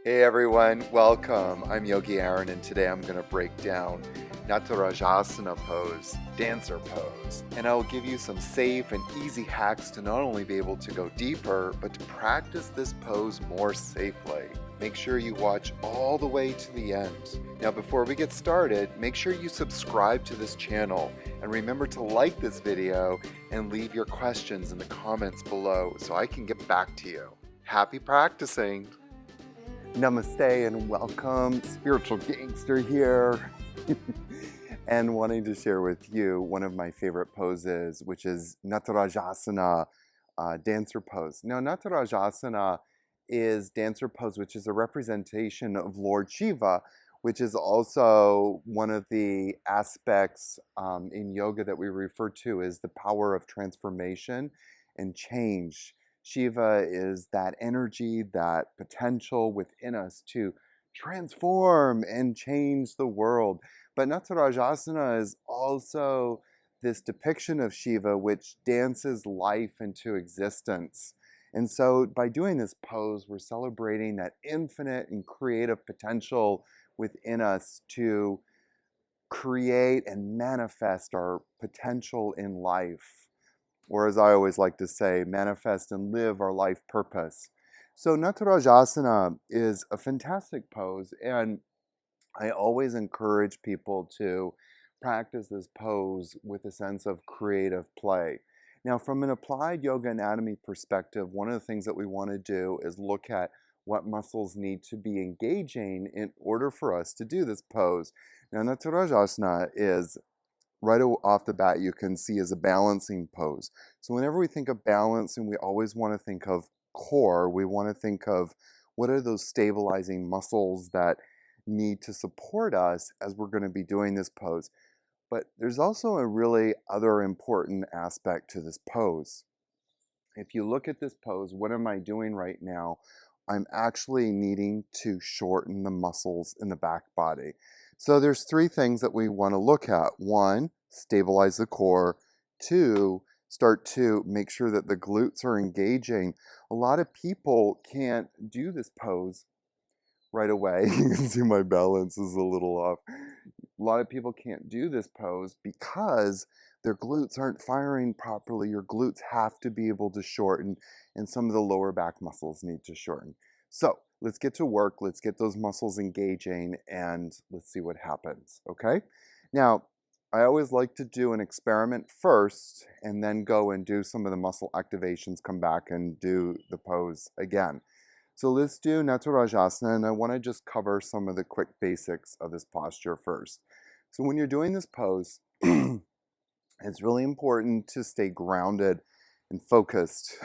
Hey everyone, welcome. I'm Yogi Aaron, and today I'm going to break down Natarajasana pose, dancer pose, and I will give you some safe and easy hacks to not only be able to go deeper, but to practice this pose more safely. Make sure you watch all the way to the end. Now, before we get started, make sure you subscribe to this channel and remember to like this video and leave your questions in the comments below so I can get back to you. Happy practicing! Namaste and welcome, Spiritual Gangster here, and wanting to share with you one of my favorite poses, which is Natarajasana, dancer pose. Now, Natarajasana is dancer pose, which is a representation of Lord Shiva, which is also one of the aspects in yoga that we refer to as the power of transformation and change. Shiva is that energy, that potential within us to transform and change the world. But Natarajasana is also this depiction of Shiva which dances life into existence. And so by doing this pose, we're celebrating that infinite and creative potential within us to create and manifest our potential in life. Or as I always like to say, manifest and live our life purpose. So Natarajasana is a fantastic pose, and I always encourage people to practice this pose with a sense of creative play. Now, from an applied yoga anatomy perspective, one of the things that we want to do is look at what muscles need to be engaging in order for us to do this pose. Now, Natarajasana is right off the bat, you can see as a balancing pose. So whenever we think of balancing, we always want to think of core. We want to think of what are those stabilizing muscles that need to support us as we're going to be doing this pose. But there's also a really other important aspect to this pose. If you look at this pose, what am I doing right now? I'm actually needing to shorten the muscles in the back body. So there's three things that we want to look at. One, stabilize the core. Two, start to make sure that the glutes are engaging. A lot of people can't do this pose right away. You can see my balance is a little off. A lot of people can't do this pose because their glutes aren't firing properly. Your glutes have to be able to shorten, and some of the lower back muscles need to shorten. So let's get to work. Let's get those muscles engaging, and let's see what happens, okay? Now, I always like to do an experiment first and then go and do some of the muscle activations, come back and do the pose again. So let's do Natarajasana, and I want to just cover some of the quick basics of this posture first. So when you're doing this pose, it's really important to stay grounded and focused,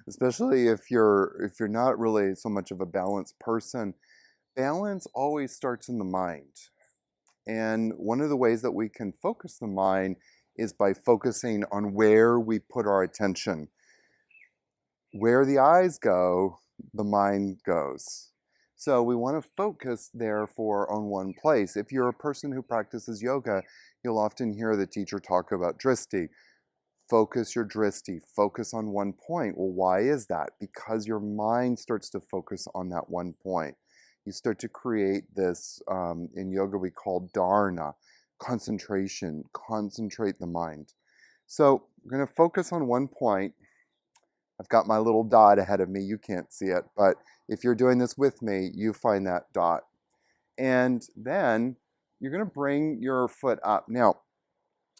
especially if you're not really so much of a balanced person. Balance always starts in the mind. And one of the ways that we can focus the mind is by focusing on where we put our attention. Where the eyes go, the mind goes. So we want to focus therefore on one place. If you're a person who practices yoga, you'll often hear the teacher talk about drishti. Focus your drishti, focus on one point. Well, why is that? Because your mind starts to focus on that one point. You start to create this, in yoga we call dharana, concentration, concentrate the mind. So I'm going to focus on one point. I've got my little dot ahead of me. You can't see it, but if you're doing this with me, you find that dot. And then you're going to bring your foot up. Now,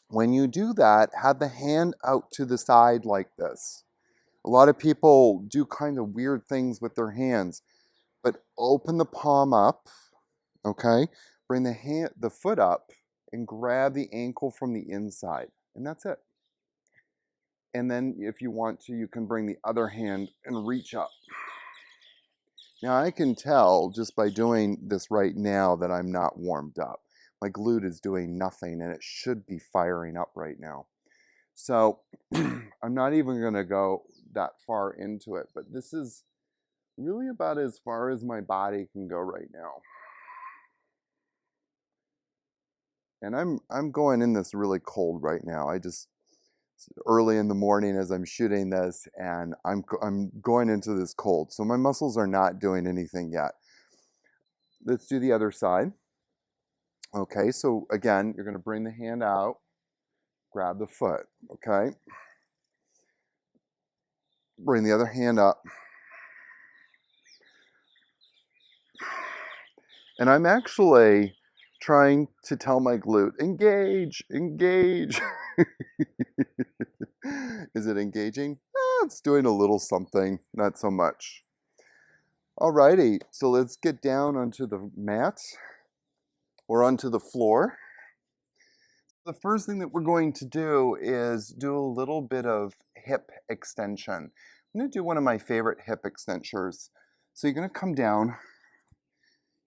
when you do that, have the hand out to the side like this. A lot of people do kind of weird things with their hands, but open the palm up, okay? Bring the foot up and grab the ankle from the inside, and that's it. And then if you want to, you can bring the other hand and reach up. Now I can tell just by doing this right now that I'm not warmed up. My glute is doing nothing and it should be firing up right now. So I'm not even going to go that far into it, but this is really about as far as my body can go right now. And I'm going in this really cold right now. Early in the morning as I'm shooting this, and I'm going into this cold. So my muscles are not doing anything yet. let's do the other side. Okay, so again, you're going to bring the hand out, grab the foot, okay? Bring the other hand up. And I'm actually trying to tell my glute, engage, engage. Is it engaging? It's doing a little something, not so much. Alrighty, so let's get down onto the mat or onto the floor. The first thing that we're going to do is do a little bit of hip extension. I'm going to do one of my favorite hip extensors. So you're going to come down.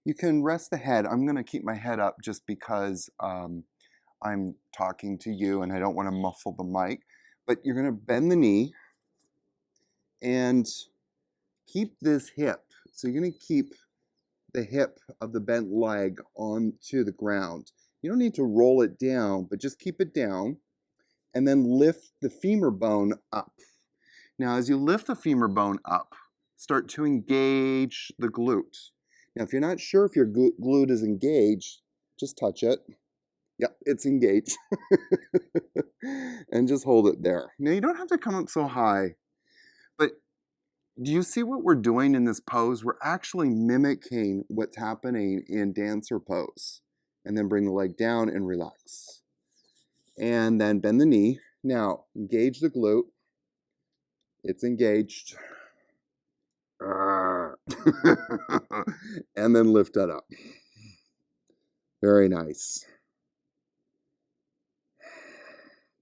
You can rest the head. I'm going to keep my head up just because I'm talking to you and I don't want to muffle the mic. But you're going to bend the knee and keep this hip. So you're going to keep the hip of the bent leg onto the ground. You don't need to roll it down, but just keep it down and then lift the femur bone up. Now, as you lift the femur bone up, start to engage the glute. Now, if you're not sure if your glute is engaged, just touch it. Yep, it's engaged. And just hold it there. Now, you don't have to come up so high, but do you see what we're doing in this pose? We're actually mimicking what's happening in dancer pose. And then bring the leg down and relax. And then bend the knee. Now, engage the glute. It's engaged. And then lift that up. Very nice.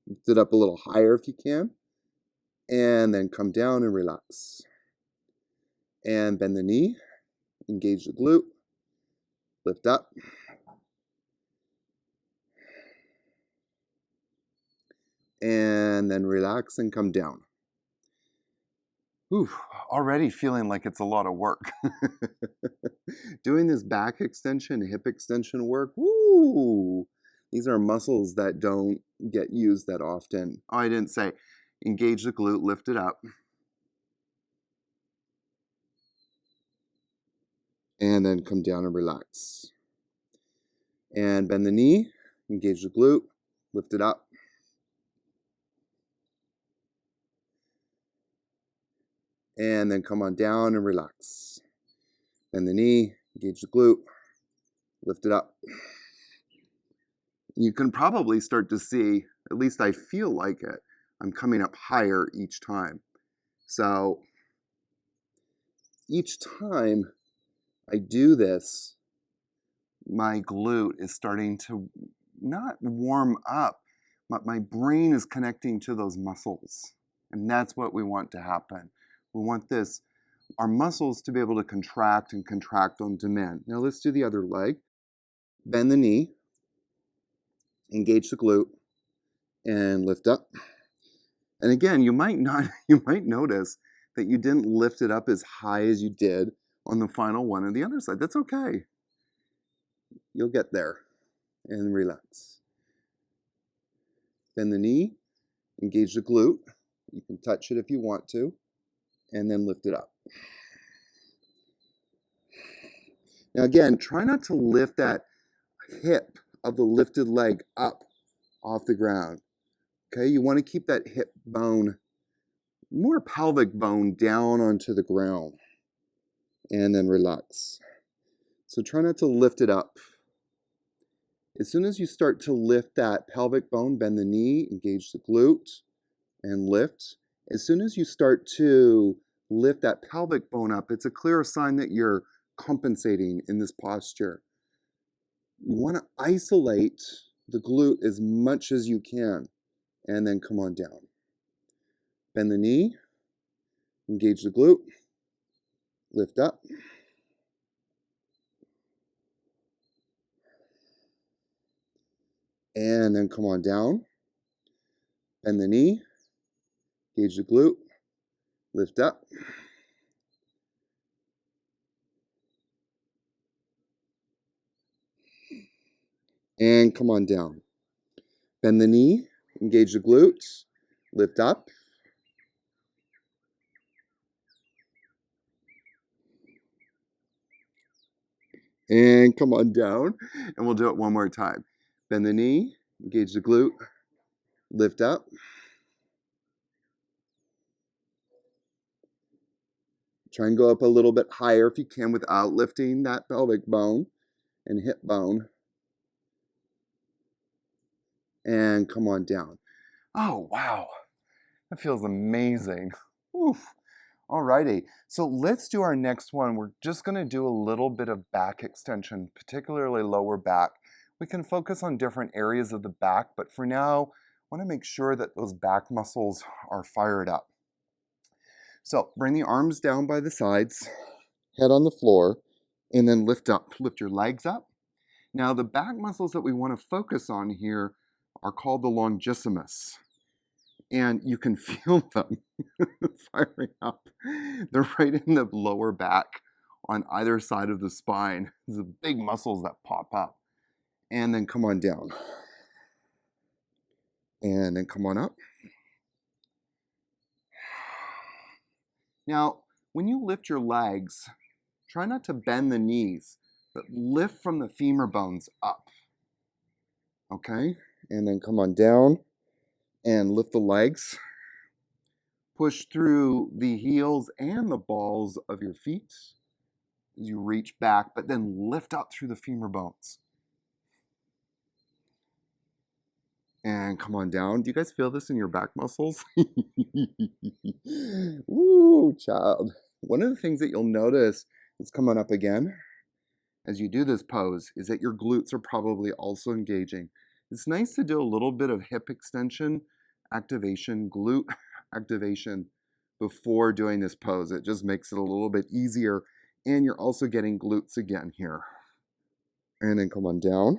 Lift it up a little higher if you can. And then come down and relax. And bend the knee. Engage the glute. Lift up. And then relax and come down. Ooh, already feeling like it's a lot of work. Doing this back extension, hip extension work, woo! These are muscles that don't get used that often. Oh, I didn't say. Engage the glute, lift it up. And then come down and relax. And bend the knee, engage the glute, lift it up. And then come on down and relax. Bend the knee, engage the glute, lift it up. You can probably start to see, at least I feel like it, I'm coming up higher each time. So each time I do this, my glute is starting to not warm up, but my brain is connecting to those muscles. And that's what we want to happen. We want our muscles to be able to contract and contract on demand. Now let's do the other leg. Bend the knee, engage the glute, and lift up. And again, you might notice that you didn't lift it up as high as you did on the final one on the other side. That's okay. You'll get there. And relax. Bend the knee, engage the glute. You can touch it if you want to, and then lift it up. Now again, try not to lift that hip of the lifted leg up off the ground. Okay, you want to keep that hip bone, more pelvic bone, down onto the ground. And then relax. So try not to lift it up. As soon as you start to lift that pelvic bone, bend the knee, engage the glute, and lift. As soon as you start to lift that pelvic bone up, it's a clear sign that you're compensating in this posture. You want to isolate the glute as much as you can, and then come on down. Bend the knee, engage the glute, lift up. And then come on down. Bend the knee, engage the glute, lift up. And come on down. Bend the knee, engage the glutes, lift up. And come on down. And we'll do it one more time. Bend the knee, engage the glute, lift up. Try and go up a little bit higher if you can without lifting that pelvic bone and hip bone. And come on down. Oh, wow. That feels amazing. Oof. Alrighty, so let's do our next one. We're just going to do a little bit of back extension, particularly lower back. We can focus on different areas of the back, but for now, I want to make sure that those back muscles are fired up. So bring the arms down by the sides, head on the floor, and then lift up. Lift your legs up. Now the back muscles that we want to focus on here are called the longissimus. And you can feel them firing up. They're right in the lower back on either side of the spine. These are big muscles that pop up. And then come on down. And then come on up. Now, when you lift your legs, try not to bend the knees, but lift from the femur bones up. Okay? And then come on down and lift the legs. Push through the heels and the balls of your feet as you reach back, but then lift up through the femur bones. And come on down. Do you guys feel this in your back muscles? Ooh, child. One of the things that you'll notice is coming up again as you do this pose is that your glutes are probably also engaging. It's nice to do a little bit of hip extension, activation, glute activation before doing this pose. It just makes it a little bit easier, and you're also getting glutes again here. And then come on down.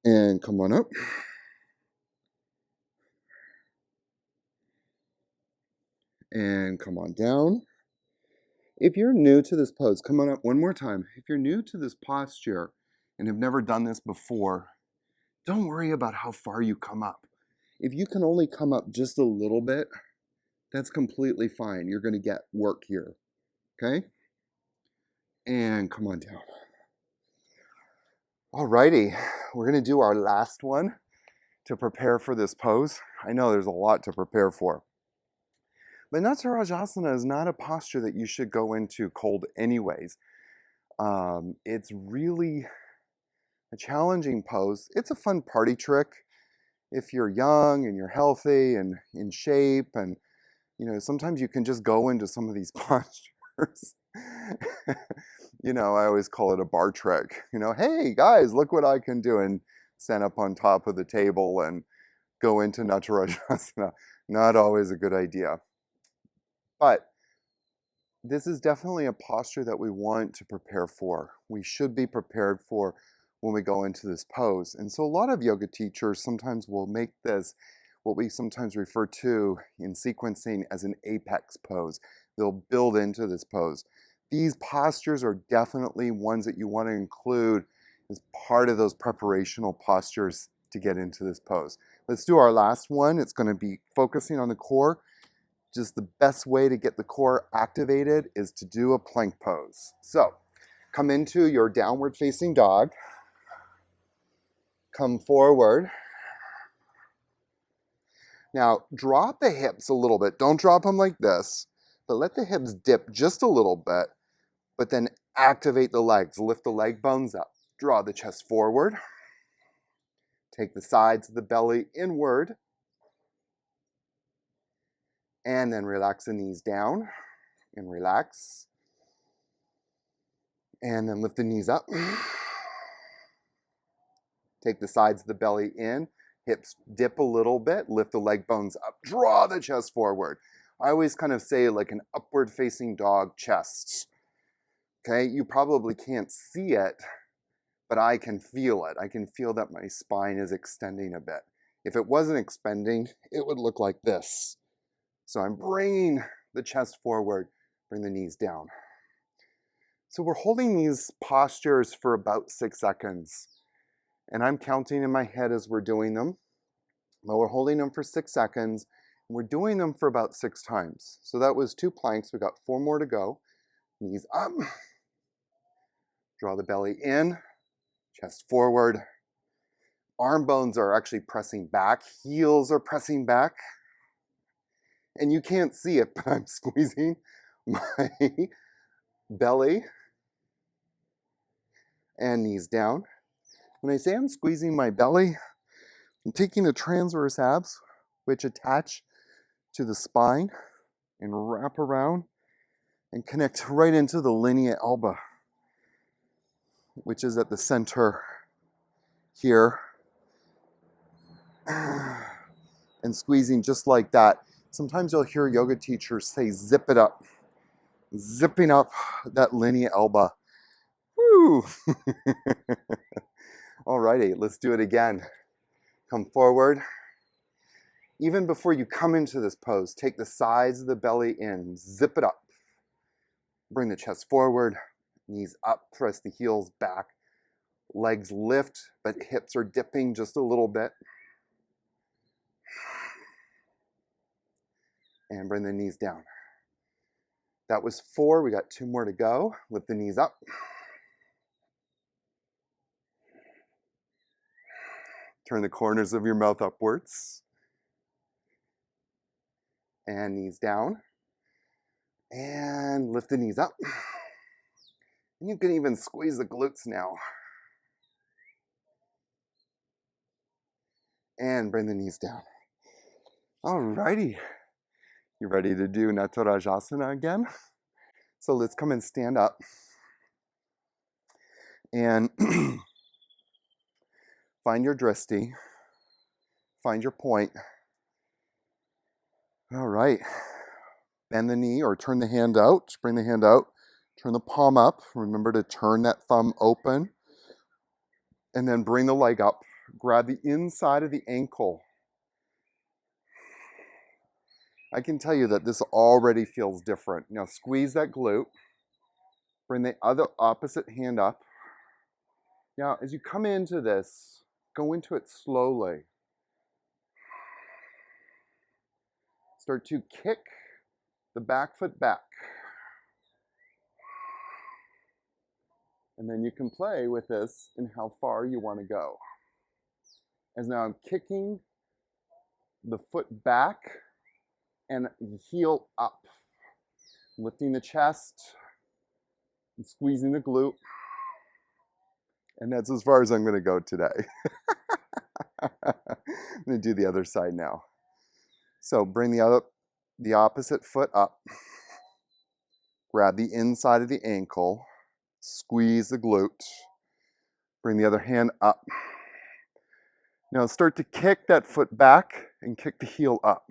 And come on up. And come on down. If you're new to this pose, come on up one more time. If you're new to this posture and have never done this before, don't worry about how far you come up. If you can only come up just a little bit, that's completely fine. You're going to get work here. Okay? And come on down. Alrighty, we're going to do our last one to prepare for this pose. I know there's a lot to prepare for. But Natarajasana is not a posture that you should go into cold anyways. It's really a challenging pose. It's a fun party trick if you're young and you're healthy and in shape, and sometimes you can just go into some of these postures. I always call it a bar trick. Hey guys, look what I can do, and stand up on top of the table and go into Natarajasana. Not always a good idea. But this is definitely a posture that we want to prepare for. We should be prepared for when we go into this pose. And so a lot of yoga teachers sometimes will make this what we sometimes refer to in sequencing as an apex pose. They'll build into this pose. These postures are definitely ones that you want to include as part of those preparational postures to get into this pose. Let's do our last one. It's going to be focusing on the core. Just the best way to get the core activated is to do a plank pose. So come into your downward facing dog. Come forward. Now drop the hips a little bit. Don't drop them like this, but let the hips dip just a little bit, but then activate the legs. Lift the leg bones up. Draw the chest forward. Take the sides of the belly inward. And then relax the knees down and relax. And then lift the knees up. Take the sides of the belly in. Hips dip a little bit. Lift the leg bones up. Draw the chest forward. I always kind of say like an upward facing dog chest. Okay, you probably can't see it, but I can feel it. I can feel that my spine is extending a bit. If it wasn't expanding, it would look like this. So I'm bringing the chest forward, bring the knees down. So we're holding these postures for about 6 seconds. And I'm counting in my head as we're doing them. But we're holding them for 6 seconds. And we're doing them for about 6 times. So that was 2 planks. We got 4 more to go. Knees up. Draw the belly in, chest forward. Arm bones are actually pressing back. Heels are pressing back. And you can't see it, but I'm squeezing my belly and knees down. When I say I'm squeezing my belly, I'm taking the transverse abs, which attach to the spine and wrap around and connect right into the linea alba, which is at the center here. And squeezing just like that. Sometimes you'll hear yoga teachers say, zip it up. Zipping up that linea alba. Woo! Alrighty, let's do it again. Come forward. Even before you come into this pose, take the sides of the belly in, zip it up. Bring the chest forward, knees up, press the heels back. Legs lift, but hips are dipping just a little bit. And bring the knees down. That was 4, we got 2 more to go. Lift the knees up. Turn the corners of your mouth upwards. And knees down. And lift the knees up. And you can even squeeze the glutes now. And bring the knees down. Alrighty. You ready to do Natarajasana again? So let's come and stand up. And find your drishti. Find your point. All right. Bend the knee or turn the hand out. Bring the hand out. Turn the palm up. Remember to turn that thumb open. And then bring the leg up. Grab the inside of the ankle. I can tell you that this already feels different. Now squeeze that glute. Bring the other opposite hand up. Now as you come into this, go into it slowly. Start to kick the back foot back. And then you can play with this and how far you want to go. As now I'm kicking the foot back and heel up. Lifting the chest and squeezing the glute. And that's as far as I'm going to go today. I'm going to do the other side now. So bring the opposite foot up. Grab the inside of the ankle. Squeeze the glute. Bring the other hand up. Now start to kick that foot back and kick the heel up.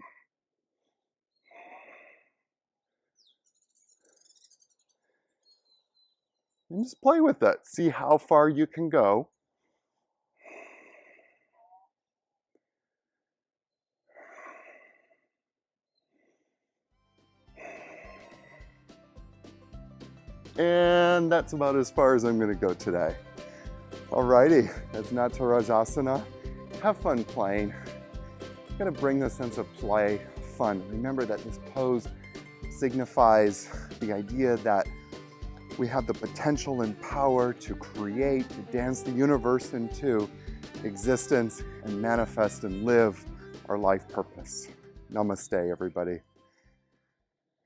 And just play with it. See how far you can go. And that's about as far as I'm going to go today. Alrighty, that's Natarajasana. Have fun playing. You've got to bring the sense of play, fun. Remember that this pose signifies the idea that we have the potential and power to create, to dance the universe into existence and manifest and live our life purpose. Namaste, everybody.